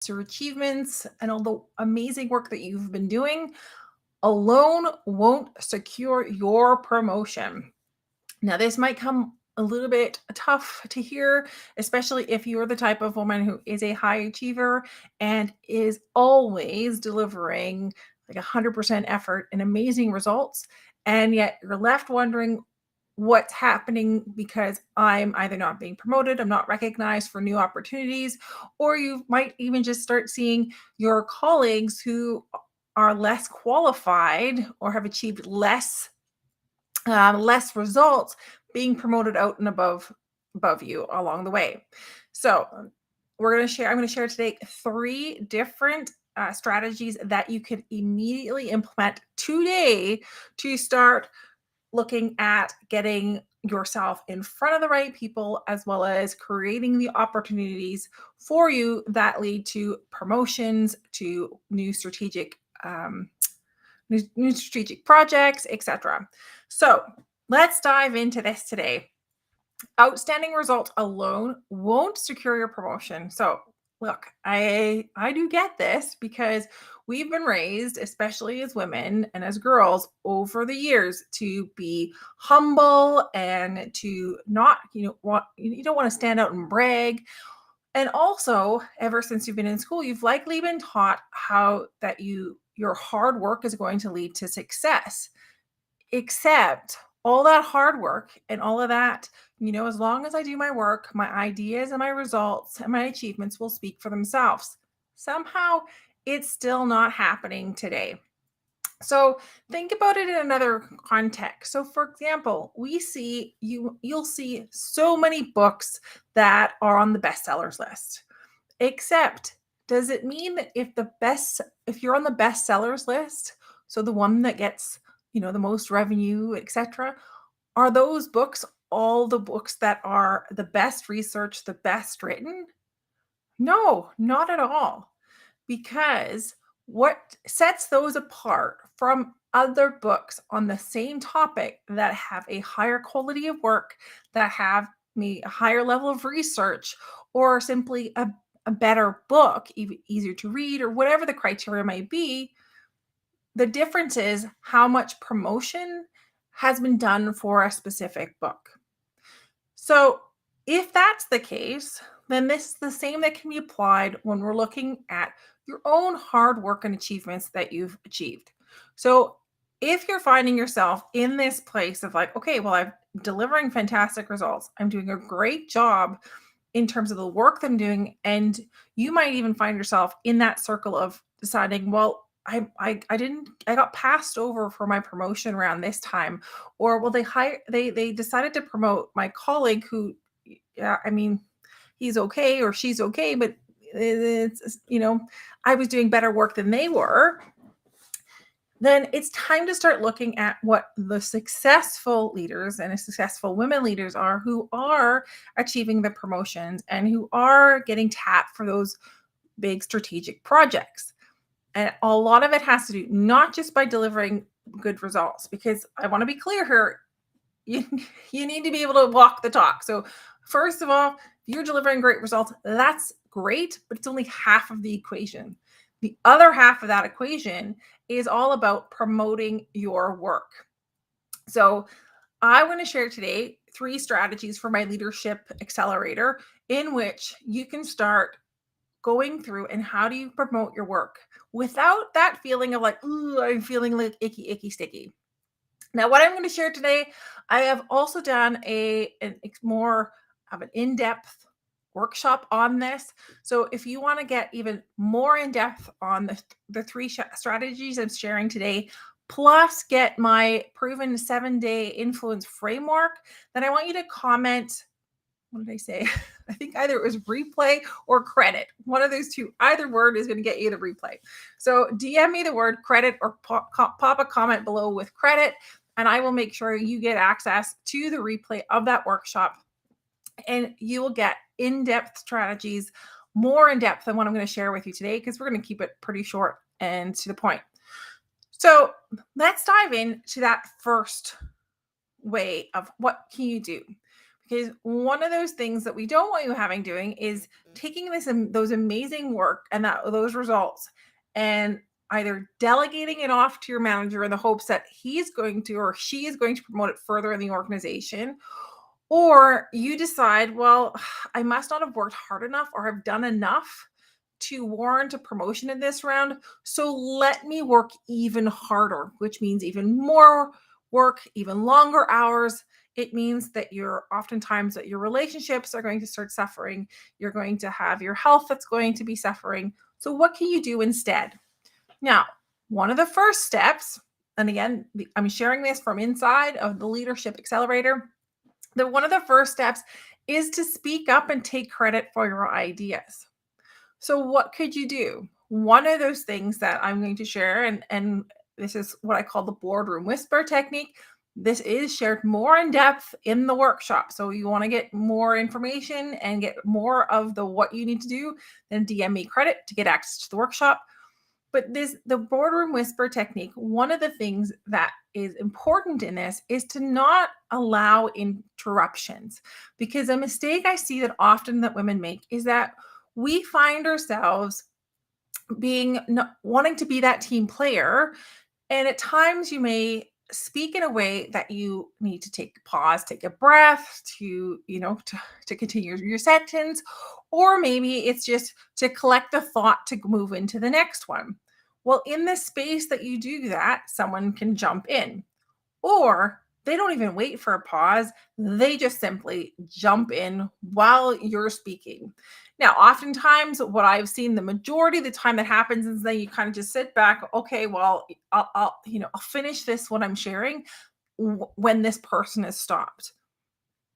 your achievements and all the amazing work that you've been doing alone won't secure your promotion. Now, this might come a little bit tough to hear, especially if you're the type of woman who is a high achiever and is always delivering like 100% effort and amazing results. And yet you're left wondering what's happening because I'm either not being promoted, I'm not recognized for new opportunities, or you might even just start seeing your colleagues who are less qualified or have achieved less results being promoted out and above you along the way. So I'm going to share today 3 different strategies that you can immediately implement today to start looking at getting yourself in front of the right people, as well as creating the opportunities for you that lead to promotions, to new strategic projects, etc. So let's dive into this today. Outstanding results alone won't secure your promotion. So look, I do get this because we've been raised, especially as women and as girls over the years, to be humble and to not, you don't want to stand out and brag. And also, ever since you've been in school, you've likely been taught how that your hard work is going to lead to success. Except all that hard work and all of that, as long as I do my work, my ideas and my results and my achievements will speak for themselves. Somehow it's still not happening today. So think about it in another context. So for example, you'll see so many books that are on the bestsellers list. Except, does it mean that if you're on the bestsellers list, so the one that gets, the most revenue, etc., are those books all the books that are the best researched, the best written? No, not at all. Because what sets those apart from other books on the same topic that have a higher quality of work, that have a higher level of research, or simply a better book, easier to read, or whatever the criteria might be, the difference is how much promotion has been done for a specific book. So if that's the case, then this is the same that can be applied when we're looking at your own hard work and achievements that you've achieved. So if you're finding yourself in this place of like, okay, well, I'm delivering fantastic results, I'm doing a great job in terms of the work that I'm doing, and you might even find yourself in that circle of deciding, well, I got passed over for my promotion around this time, or well, they decided to promote my colleague who, yeah, I mean, he's okay or she's okay, but it's, I was doing better work than they were. Then it's time to start looking at what the successful leaders and successful women leaders are who are achieving the promotions and who are getting tapped for those big strategic projects. And a lot of it has to do not just by delivering good results, because I want to be clear here, you need to be able to walk the talk. So first of all, if you're delivering great results, that's great, but it's only half of the equation. The other half of that equation is all about promoting your work. So I want to share today 3 strategies for my leadership accelerator in which you can start going through and how do you promote your work without that feeling of like, ooh, I'm feeling like icky, sticky. Now, what I'm going to share today, I have also done more of an in-depth workshop on this. So if you want to get even more in-depth on the 3 strategies I'm sharing today, plus get my proven 7-day influence framework, then I want you to comment. What did I say? I think either it was replay or credit. One of those two, either word is going to get you the replay. So DM me the word credit or pop a comment below with credit, and I will make sure you get access to the replay of that workshop. And you will get in-depth strategies, more in depth than what I'm going to share with you today, because we're going to keep it pretty short and to the point. So let's dive into that first way of what can you do? Because one of those things that we don't want you having doing is taking those amazing work and those results and either delegating it off to your manager in the hopes that he's going to or she is going to promote it further in the organization, or you decide, well, I must not have worked hard enough or have done enough to warrant a promotion in this round. So let me work even harder, which means even more work, even longer hours. It means that oftentimes that your relationships are going to start suffering. You're going to have your health that's going to be suffering. So what can you do instead? Now, one of the first steps, and again, I'm sharing this from inside of the Leadership Accelerator, that one of the first steps is to speak up and take credit for your ideas. So what could you do? One of those things that I'm going to share, and this is what I call the boardroom whisper technique. This is shared more in depth in the workshop. So you want to get more information and get more of what you need to do, then DM me credit to get access to the workshop. But the boardroom whisper technique, one of the things that is important in this is to not allow interruptions, because a mistake I see that often that women make is that we find ourselves wanting to be that team player. And at times you may speak in a way that you need to take a pause, take a breath to continue your sentence, or maybe it's just to collect the thought to move into the next one. Well, in the space that you do that, someone can jump in, or they don't even wait for a pause. They just simply jump in while you're speaking. Now, oftentimes what I've seen the majority of the time that happens is then you kind of just sit back. Okay, well, I'll finish this, what I'm sharing, when this person has stopped.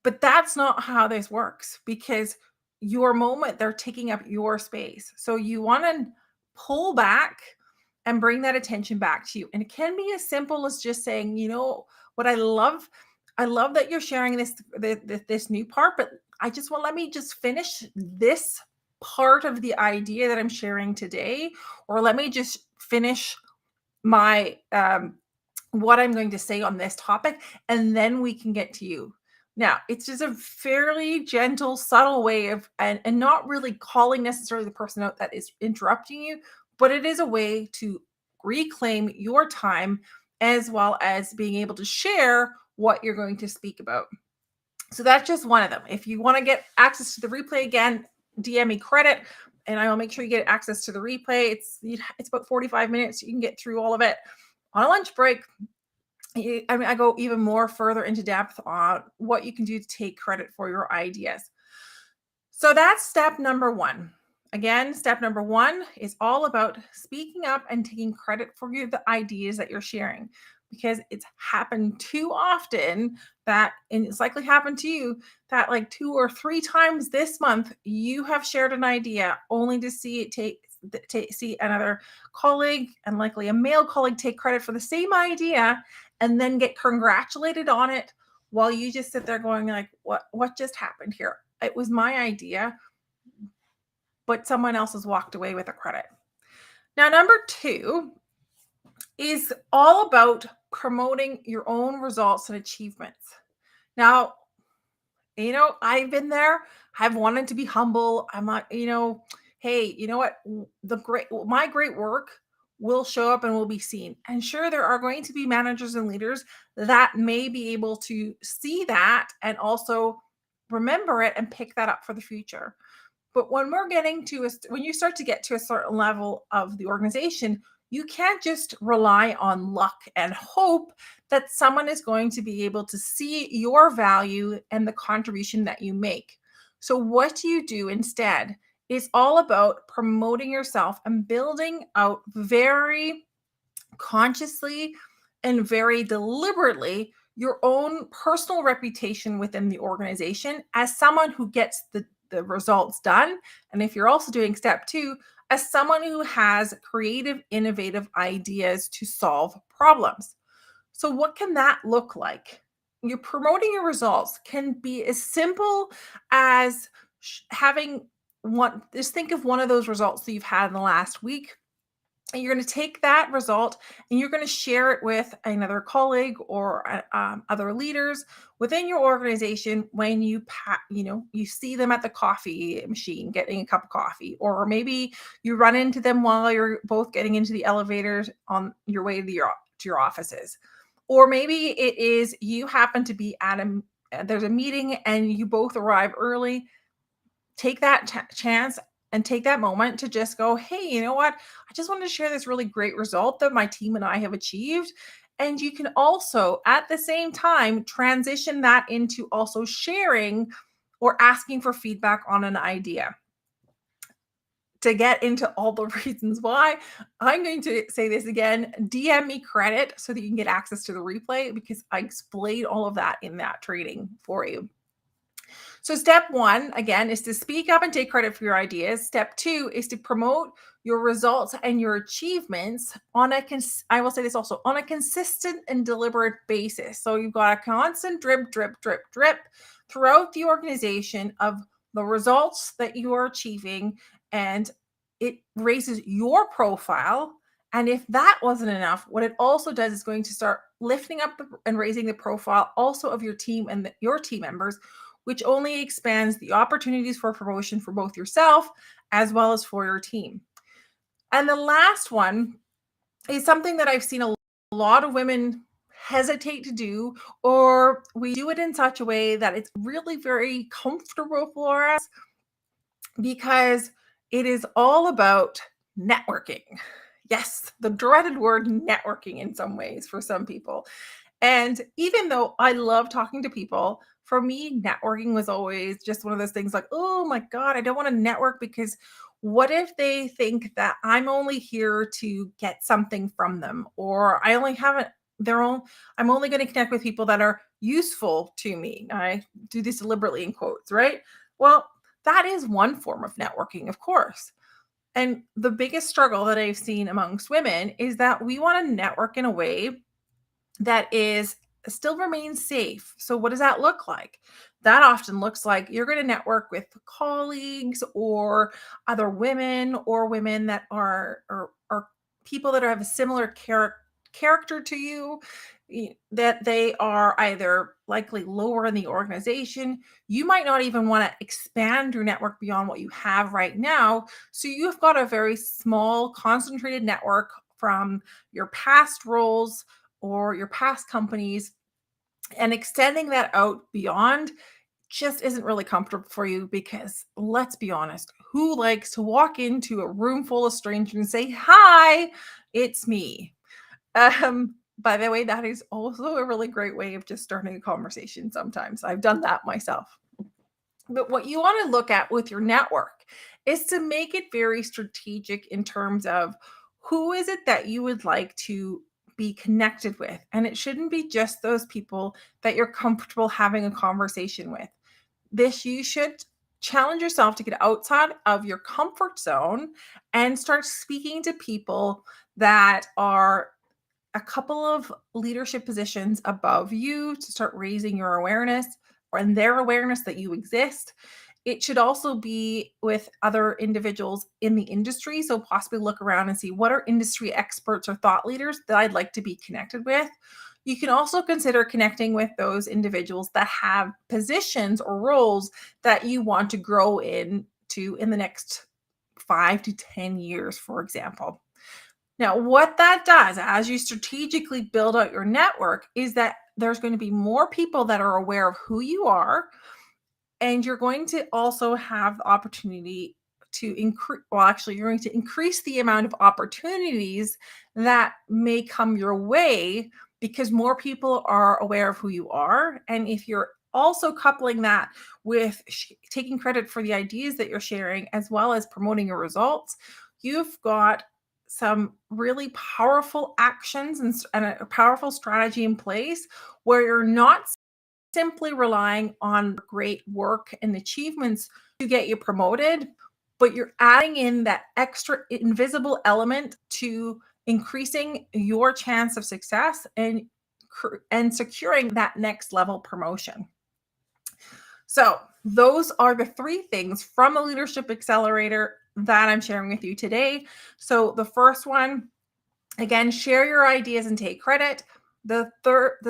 But that's not how this works, because your moment, they're taking up your space. So you want to pull back and bring that attention back to you. And it can be as simple as just saying, what I love that you're sharing this new part, but let me just finish this part of the idea that I'm sharing today, or let me just finish my what I'm going to say on this topic, and then we can get to you. Now, it's just a fairly gentle, subtle way of, and not really calling necessarily the person out that is interrupting you, but it is a way to reclaim your time as well as being able to share what you're going to speak about. So that's just one of them. If you want to get access to the replay, again, DM me credit and I will make sure you get access to the replay. It's about 45 minutes. You can get through all of it on a lunch break. I go even more further into depth on what you can do to take credit for your ideas. So that's step number one. Again, step number one is all about speaking up and taking credit for the ideas that you're sharing, because it's happened too often and it's likely happened to you, that like 2 or 3 times this month, you have shared an idea only to see see another colleague, and likely a male colleague, take credit for the same idea and then get congratulated on it, while you just sit there going like, what just happened here? It was my idea, but someone else has walked away with the credit. Now, number 2 is all about promoting your own results and achievements. Now, I've been there. I've wanted to be humble. I'm like, hey, you know what? My great work will show up and will be seen. And sure, there are going to be managers and leaders that may be able to see that and also remember it and pick that up for the future. But when when you start to get to a certain level of the organization, you can't just rely on luck and hope that someone is going to be able to see your value and the contribution that you make. So what do you do instead? It's all about promoting yourself and building out very consciously and very deliberately your own personal reputation within the organization as someone who gets the results done. And if you're also doing step 2, as someone who has creative, innovative ideas to solve problems. So what can that look like? You're promoting your results can be as simple as having just think of one of those results that you've had in the last week And you're going to take that result and you're going to share it with another colleague or other leaders within your organization when you see them at the coffee machine getting a cup of coffee, or maybe you run into them while you're both getting into the elevators on your way to your offices. Or maybe it is you happen to be at there's a meeting and you both arrive early. Take that chance and take that moment to just go, hey, you know what? I just wanted to share this really great result that my team and I have achieved. And you can also, at the same time, transition that into also sharing or asking for feedback on an idea. To get into all the reasons why, I'm going to say this again. DM me credit so that you can get access to the replay, because I explained all of that in that training for you. So step one, again, is to speak up and take credit for your ideas. Step two is to promote your results and your achievements I will say this also, on a consistent and deliberate basis. So you've got a constant drip, drip, drip, drip throughout the organization of the results that you are achieving, and it raises your profile. And if that wasn't enough, what it also does is going to start lifting up and raising the profile also of your team and your team members, which only expands the opportunities for promotion for both yourself as well as for your team. And the last one is something that I've seen a lot of women hesitate to do, or we do it in such a way that it's really very comfortable for us, because it is all about networking. Yes, the dreaded word networking in some ways for some people. And even though I love talking to people, for me, networking was always just one of those things like, oh my God, I don't want to network, because what if they think that I'm only here to get something from them, or I only have it, I'm only going to connect with people that are useful to me. I do this deliberately in quotes, right? Well, that is one form of networking, of course. And the biggest struggle that I've seen amongst women is that we want to network in a way that is still remains safe. So what does that look like? That often looks like you're going to network with colleagues or other women, or women that are people that have a similar character to you, that they are either likely lower in the organization. You might not even want to expand your network beyond what you have right now. So you've got a very small, concentrated network from your past roles or your past companies, and extending that out beyond just isn't really comfortable for you, because let's be honest, who likes to walk into a room full of strangers and say, hi, it's me? By the way, that is also a really great way of just starting a conversation. Sometimes I've done that myself. But what you want to look at with your network is to make it very strategic in terms of who is it that you would like to be connected with. And it shouldn't be just those people that you're comfortable having a conversation with. You should challenge yourself to get outside of your comfort zone and start speaking to people that are a couple of leadership positions above you, to start raising your awareness and their awareness that you exist. It should also be with other individuals in the industry. So possibly look around and see what are industry experts or thought leaders that I'd like to be connected with. You can also consider connecting with those individuals that have positions or roles that you want to grow into in the next 5 to 10 years, for example. Now, what that does as you strategically build out your network is that there's going to be more people that are aware of who you are, and you're going to also have the opportunity to increase, well, actually, you're going to increase the amount of opportunities that may come your way, because more people are aware of who you are. And if you're also coupling that with taking credit for the ideas that you're sharing, as well as promoting your results, you've got some really powerful actions and a powerful strategy in place, where you're not simply relying on great work and achievements to get you promoted, but you're adding in that extra invisible element to increasing your chance of success and securing that next level promotion. So those are the three things from the Leadership Accelerator that I'm sharing with you today. So the first one, again, share your ideas and take credit. The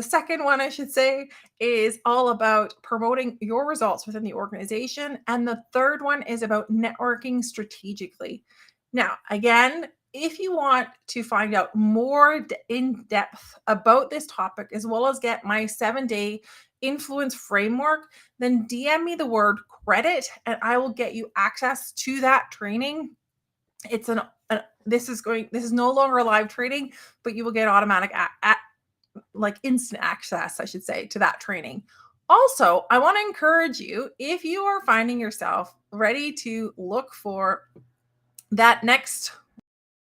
second one, I should say, is all about promoting your results within the organization. And the third one is about networking strategically. Now, again, if you want to find out more in depth about this topic, as well as get my 7-day influence framework, then DM me the word credit and I will get you access to that training. It's this is no longer a live training, but you will get automatic like instant access, I should say, to that training. Also, I want to encourage you, if you are finding yourself ready to look for that next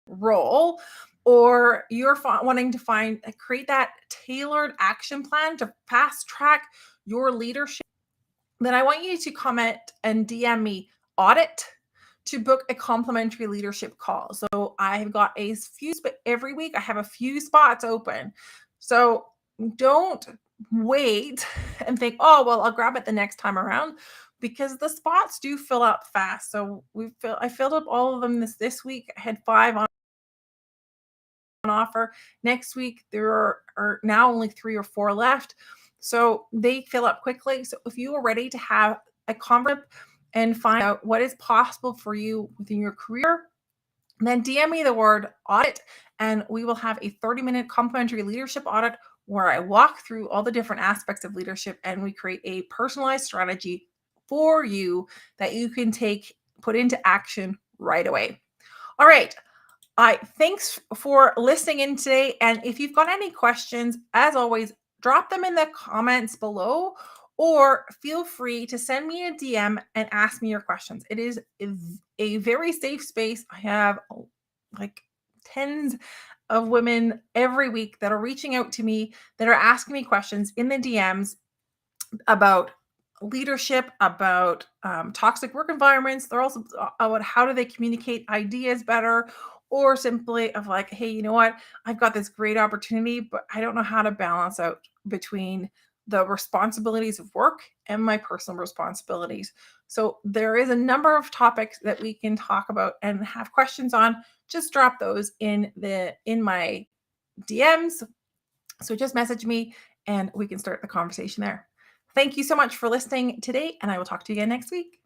role, or you're wanting to create that tailored action plan to fast track your leadership, then I want you to comment and DM me audit to book a complimentary leadership call. So I've got a few, but every week I have a few spots open. So don't wait and think, oh, well, I'll grab it the next time around, because the spots do fill up fast. So I filled up all of them this week. I had 5 on offer. Next week, there are now only 3 or 4 left. So they fill up quickly. So if you are ready to have a conversation and find out what is possible for you within your career, then DM me the word audit and we will have a 30-minute complimentary leadership audit where I walk through all the different aspects of leadership and we create a personalized strategy for you that you can put into action right away. All right. Thanks for listening in today. And if you've got any questions, as always, drop them in the comments below or feel free to send me a DM and ask me your questions. It is a very safe space. I have like tens of women every week that are reaching out to me, that are asking me questions in the DMs about leadership, about toxic work environments. They're also about how do they communicate ideas better, or simply of like, hey, you know what? I've got this great opportunity, but I don't know how to balance out between the responsibilities of work and my personal responsibilities. So there is a number of topics that we can talk about and have questions on. Just drop those in my DMs. So just message me and we can start the conversation there. Thank you so much for listening today, and I will talk to you again next week.